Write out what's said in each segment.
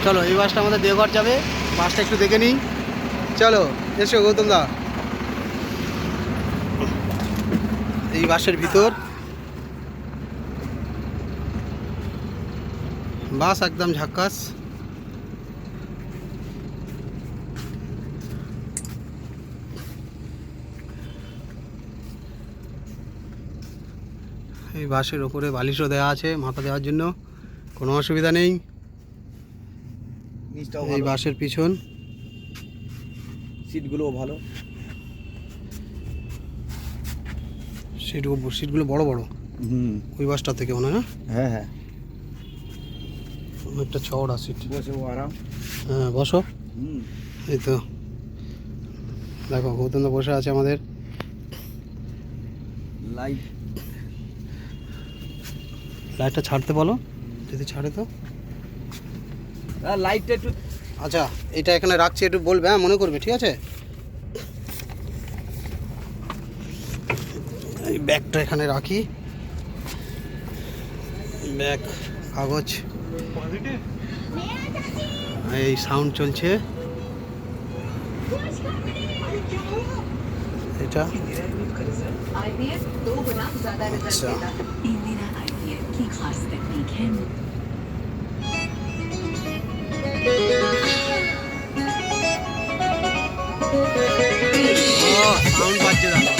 চলো এই বাসটা আমাদের দেওঘর যাবে, বাসটা একটু দেখে নিই। চলো এসো গৌতম দা, এই বাসের ভিতর বাস একদম ঝাক্কাস। এই বাসের ওপরে বালিশও দেওয়া আছে মাথা দেওয়ার জন্য, কোনো অসুবিধা নেই। এই বাসের পিছন সিটগুলোও ভালো, সিটগুলো বড় বড়। ওই বাসটা থেকে মনে হয় না? হ্যাঁ হ্যাঁ, একটা চওড়া সিট, বসে আরাম। হ্যাঁ বসো। এই তো দেখো গৌতম দা বসে আছে আমাদের। লাইটটা ছাড়তে বলো, যদি ছাড়ে তো। লাইটটা একটু, আচ্ছা এটা এখানে রাখছি, একটু বলবে, হ্যাঁ মনে করবে, ঠিক আছে। এই ব্যাগটা এখানে রাখি, ব্যাগ, কাগজ। এই সাউন্ড চলছে এটা। IVF 2 गुना ज्यादा रिजल्ट अच्छा। देता है। इंदिरा IVF की खास तकनीक है। সাউন্ড বাজছে দাদা।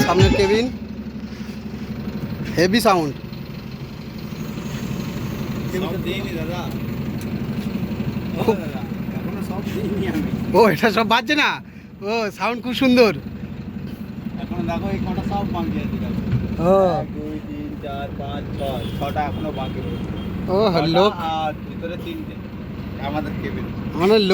সামনের কেবিন, হেভি সাউন্ড। ও এটা সব বাজছে না, ও সাউন্ড খুব সুন্দর। এখন দেখো এই কটা সব বাকি আছে। ও 2 3 4 5 6 6টা এখনো বাকি রয়েছে। ও লোক, আর ভিতরে 3টে আমাদের কেবিন। মানে লোক